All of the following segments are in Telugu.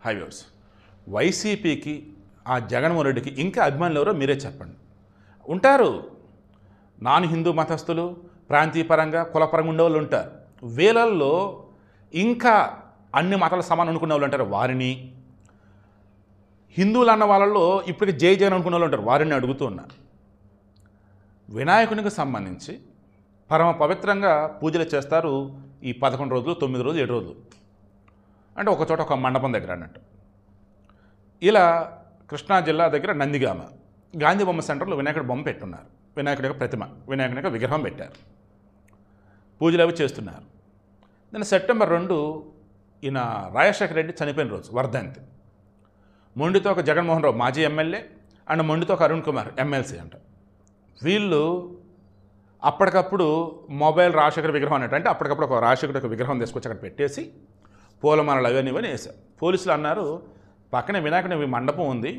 హై వ్యూవర్స్, వైసీపీకి ఆ జగన్మోహన్ రెడ్డికి ఇంకా అభిమానులు ఎవరో మీరే చెప్పండి. ఉంటారు నాన్ హిందూ మతస్థులు, ప్రాంతీయపరంగా కులపరంగా ఉండేవాళ్ళు ఉంటారు. వీళ్ళల్లో ఇంకా అన్ని మతాల సమానం అనుకునే వాళ్ళు ఉంటారు, వారిని. హిందువులు అన్న వాళ్ళల్లో ఇప్పటికి జై జగన్ అనుకునే వాళ్ళు ఉంటారు, వారిని అడుగుతూ ఉన్నారు. వినాయకునికి సంబంధించి పరమ పవిత్రంగా పూజలు చేస్తారు ఈ 11 రోజులు, 9 రోజులు, 7 రోజులు. అంటే ఒక చోట ఒక మండపం దగ్గర అన్నట్టు. ఇలా కృష్ణా జిల్లా దగ్గర నందిగామ గాంధీ బొమ్మ సెంటర్లో వినాయకుడి బొమ్మ పెట్టున్నారు. వినాయకుడి యొక్క ప్రతిమ, వినాయకుడి యొక్క విగ్రహం పెట్టారు. పూజలు అవి చేస్తున్నారు. నేను సెప్టెంబర్ 2 ఈయన రాజశేఖర రెడ్డి చనిపోయిన రోజు, వర్ధంతి. మొండితో ఒక జగన్మోహన్ రావు మాజీ ఎమ్మెల్యే అండ్ మొండితో ఒక అరుణ్ కుమార్ ఎమ్మెల్సీ అంట. వీళ్ళు అప్పటికప్పుడు మొబైల్ రాజశేఖర విగ్రహం అన్నట్టు, అంటే అప్పటికప్పుడు ఒక రాజశేఖర యొక్క విగ్రహం తీసుకొచ్చి అక్కడ పెట్టేసి పూలమాలలు అవన్నీ ఇవన్నీ వేశారు. పోలీసులు అన్నారు, పక్కనే వినాయకుడి మండపం ఉంది,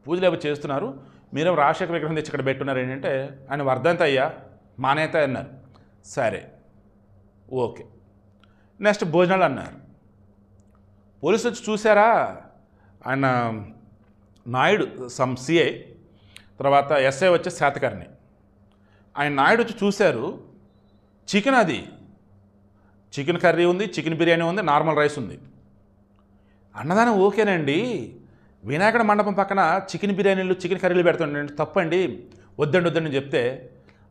పూజలు అవి చేస్తున్నారు, మీరేమో రాజశేఖర విగ్రహం తెచ్చి ఇక్కడ పెట్టున్నారు ఏంటంటే, ఆయన వర్ధంతి అయ్యా మా నేత అన్నారు. సరే ఓకే. నెక్స్ట్ భోజనాలు అన్నారు. పోలీసులు వచ్చి చూసారా, ఆయన నాయుడు సమ్ సిఐ, తర్వాత ఎస్ఐ వచ్చే శాతకర్ణి, ఆయన నాయుడు వచ్చి చూశారు. చికెన్, అది చికెన్ కర్రీ ఉంది, చికెన్ బిర్యానీ ఉంది, నార్మల్ రైస్ ఉంది. అన్నదానం ఓకేనండి, వినాయకుడి మండపం పక్కన చికెన్ బిర్యానీలు, చికెన్ కర్రీలు పెడుతుండండి, తప్పండి, వద్దండి వద్దండి చెప్తే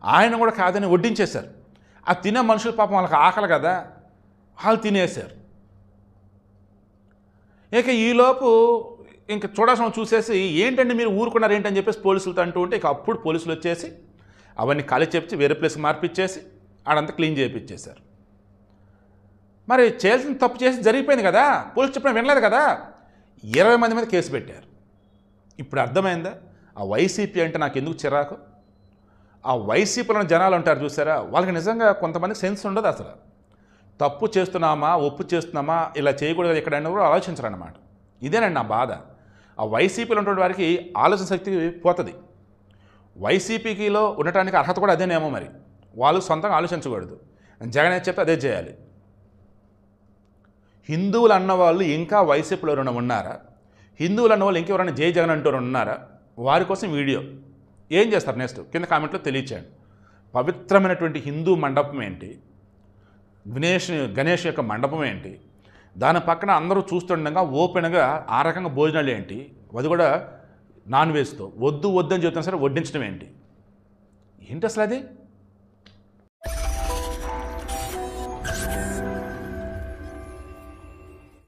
ఆయన కూడా కాదని వడ్డించేశారు. ఆ తినే మనుషులు పాపం వాళ్ళకి ఆకలి కదా, వాళ్ళు తినేశారు. ఇక ఈలోపు ఇంక చూడాల్సిన చూసేసి ఏంటండి మీరు ఊరుకున్నారు ఏంటని చెప్పేసి పోలీసులతో అంటూ ఉంటే, ఇక అప్పుడు పోలీసులు వచ్చేసి అవన్నీ ఖాళీ చెప్పి వేరే ప్లేస్కి మార్పిచ్చేసి ఆడంతా క్లీన్ చేయించేశారు. మరి చేయాల్సిన తప్పు చేసి జరిగిపోయింది కదా, పోలీసు చెప్పిన వినలేదు కదా, 20 మంది మీద కేసు పెట్టారు. ఇప్పుడు అర్థమైందా ఆ వైసీపీ అంటే నాకు ఎందుకు చిరాకు? ఆ వైసీపీలో జనాలు అంటారు చూసారా, వాళ్ళకి నిజంగా కొంతమందికి సెన్స్ ఉండదు. అసలు తప్పు చేస్తున్నామా, ఒప్పు చేస్తున్నామా, ఇలా చేయకూడదు ఎక్కడైనా కూడా ఆలోచించరన్నమాట. ఇదేనండి నా బాధ. ఆ వైసీపీలో ఉన్నటువంటి వారికి ఆలోచన శక్తి పోతుంది. వైసీపీలో ఉండటానికి అర్హత కూడా అదేనేమో. మరి వాళ్ళు సొంతంగా ఆలోచించకూడదు, జగన్ ఏది చెప్తే అదే చేయాలి. హిందువులు అన్నవాళ్ళు ఇంకా వైసీపీలో ఉన్నారా? హిందువులు అన్నవాళ్ళు ఇంకెవరైనా జై జగన్ అంటూ ఉన్నారా? వారి కోసం వీడియో ఏం చేస్తారు నెక్స్ట్ కింద కామెంట్లో తెలియచేయండి. పవిత్రమైనటువంటి హిందూ మండపం ఏంటి, గణేష్ యొక్క మండపం ఏంటి, దాని పక్కన అందరూ చూస్తుండగా ఓపెన్గా ఆ రకంగా భోజనాలు ఏంటి, అది కూడా నాన్ వెజ్తో వద్దు వద్దని చెప్తున్నా సరే వడ్డించడం ఏంటి అసలు అది?